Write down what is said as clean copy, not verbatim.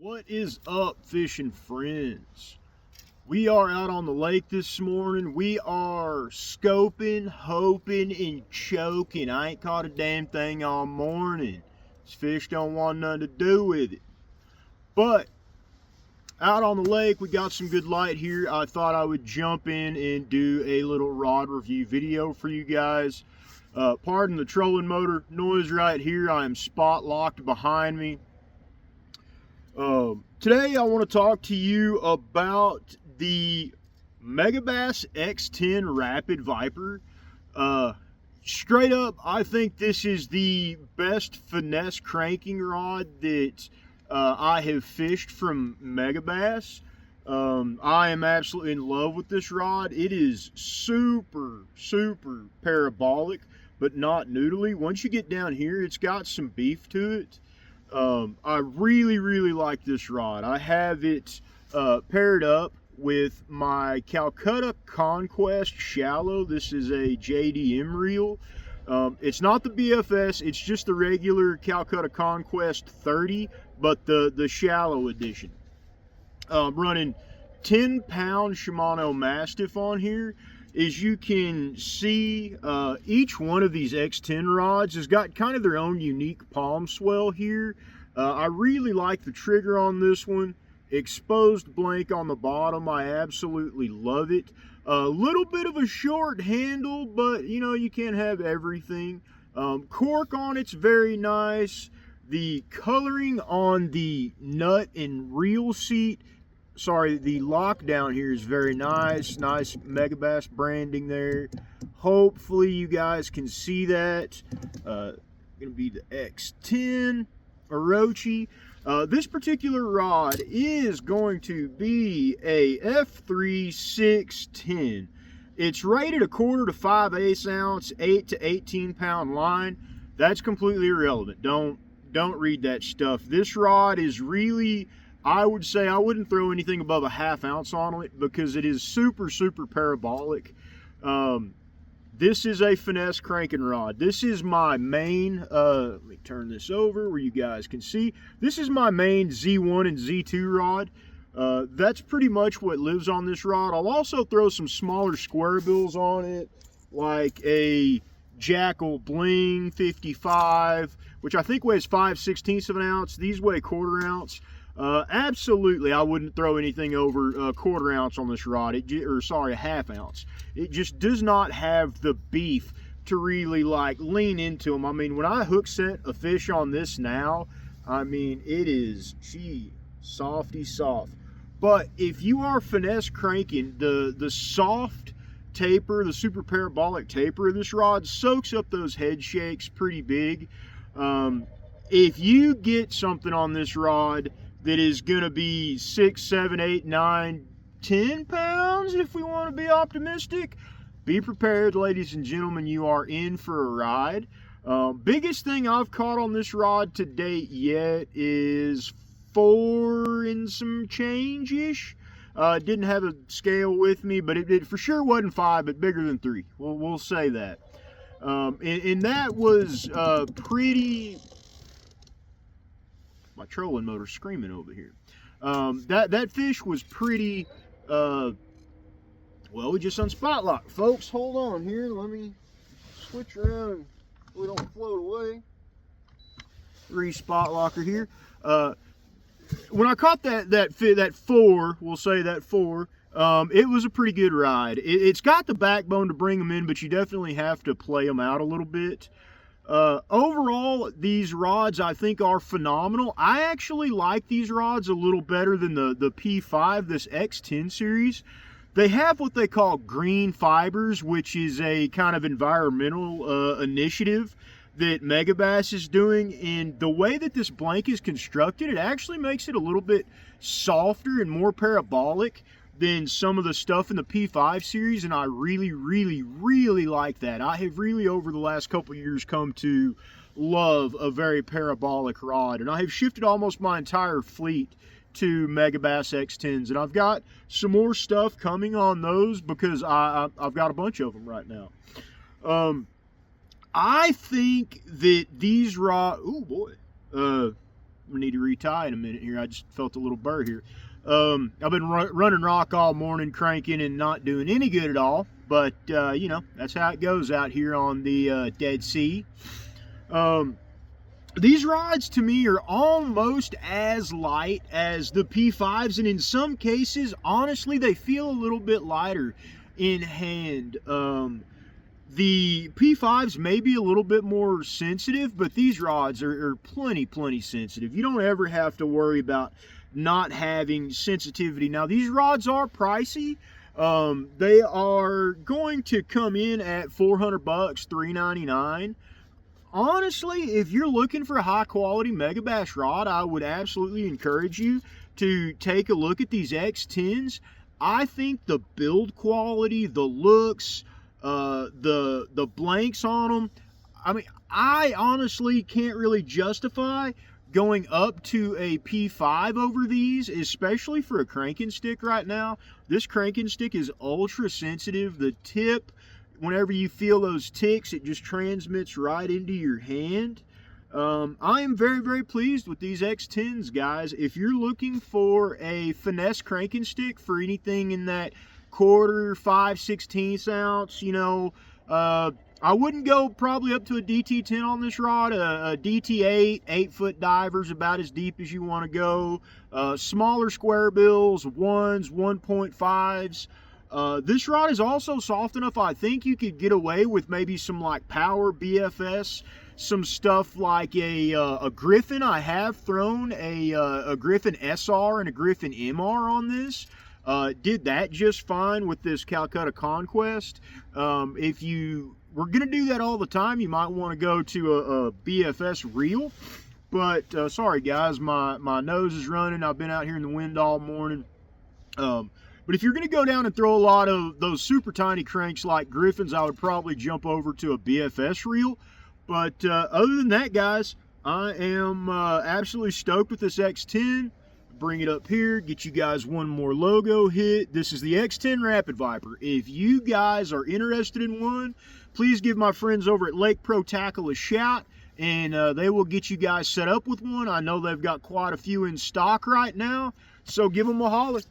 What is up, fishing friends? We are out on the lake this morning. We are scoping, hoping, and choking. I ain't caught a damn thing all morning. This fish don't want nothing to do with it. But out on the lake, we got some good light here. I thought I would jump in and do a little rod review video for you guys. Pardon the trolling motor noise right here. I am spot locked behind me. Today I want to talk to you about the Megabass X10 Rapid Viper. Straight up, I think this is the best finesse cranking rod that I have fished from Megabass. I am absolutely in love with this rod. It is super parabolic, but not noodly. Once you get down here, it's got some beef to it. I really like this rod. I have it paired up with my Calcutta Conquest Shallow. This is a JDM reel. It's not the BFS, it's just the regular Calcutta Conquest 30, but the shallow edition. Running 10-pound Shimano Mastiff on here. As you can see, each one of these X10 rods has got kind of their own unique palm swell here. I really like the trigger on this one. Exposed blank on the bottom. I absolutely love it. A little bit of a short handle, but you know, you can't have everything. Cork on it's very nice. The coloring on the nut and reel seat, the lockdown here is very nice. Nice Megabass branding there. Hopefully you guys can see that. Gonna be the X10 Orochi. This particular rod is going to be a F3 610. It's rated 1/4 to 5/8 ounce, 8 to 18 pound line. That's completely irrelevant. Don't read that stuff. This rod is really, I would say I wouldn't throw anything above a 1/2 ounce on it because it is super parabolic. This is a finesse cranking rod. This is my main, let me turn this over where you guys can see. This is my main Z1 and Z2 rod. That's pretty much what lives on this rod. I'll also throw some smaller square bills on it, like a Jackal Bling 55, which I think weighs 5/16 of an ounce. These weigh 1/4 ounce. Absolutely, I wouldn't throw anything over a 1/4 ounce on this rod, a 1/2 ounce. It just does not have the beef to really like lean into them. I mean, when I hook set a fish on this now, I mean, it is, gee, softy soft. But if you are finesse cranking, the soft taper, the super parabolic taper of this rod soaks up those head shakes pretty big. If you get something on this rod that is going to be 6, 7, 8, 9, 10 pounds, if we want to be optimistic, be prepared, ladies and gentlemen, you are in for a ride. Biggest thing I've caught on this rod to date yet is 4 and some change-ish. Didn't have a scale with me, but it for sure wasn't 5, but bigger than 3. We'll say that. And that was pretty... My trolling motor screaming over here. That fish was pretty, well, we just unspot locked, folks. Hold on here. Let me switch around so we don't float away. Re-spot locker here. When I caught that 4, we'll say that 4, it was a pretty good ride. It's got the backbone to bring them in, but you definitely have to play them out a little bit. Overall, these rods I think are phenomenal. I actually like these rods a little better than the P5, this X10 series. They have what they call green fibers, which is a kind of environmental initiative that Megabass is doing. And the way that this blank is constructed, it actually makes it a little bit softer and more parabolic than some of the stuff in the P5 series, and I really like that. I have really, over the last couple years, come to love a very parabolic rod, and I have shifted almost my entire fleet to Megabass X10s, and I've got some more stuff coming on those because I've got a bunch of them right now. I think that these rods, oh boy, I need to retie in a minute here. I just felt a little burr here. I've been running rock all morning, cranking and not doing any good at all. But, you know, that's how it goes out here on the Dead Sea. These rods to me are almost as light as the P5s, and in some cases, honestly, they feel a little bit lighter in hand. The P5s may be a little bit more sensitive, but these rods are plenty sensitive. You don't ever have to worry about not having sensitivity. Now, these rods are pricey. They are going to come in at $400, $399. Honestly, if you're looking for a high quality Megabass rod, I would absolutely encourage you to take a look at these X10s. I think the build quality, the looks, the blanks on them, I mean, I honestly can't really justify going up to a P5 over these, especially for a cranking stick right now. This cranking stick is ultra sensitive. The tip, whenever you feel those ticks, it just transmits right into your hand. I am very pleased with these X10s, guys. If you're looking for a finesse cranking stick for anything in that quarter, 5/16 ounce, you know, I wouldn't go probably up to a DT10 on this rod. A DT8, 8-foot diver's about as deep as you want to go. Smaller square bills, 1s, 1.5s. This rod is also soft enough, I think you could get away with maybe some like power BFS, some stuff like a Griffon. I have thrown a Griffon SR and a Griffon MR on this. Did that just fine with this Calcutta Conquest. If you were going to do that all the time, you might want to go to a BFS reel. But sorry guys, my nose is running. I've been out here in the wind all morning. But if you're going to go down and throw a lot of those super tiny cranks like Griffons, I would probably jump over to a BFS reel. But other than that, guys, I am absolutely stoked with this X10. Bring it up here, get you guys one more logo hit. This is the X10 Rapid Viper. If you guys are interested in one, please give my friends over at Lake Pro Tackle a shout, and they will get you guys set up with one. I know they've got quite a few in stock right now, so give them a holler.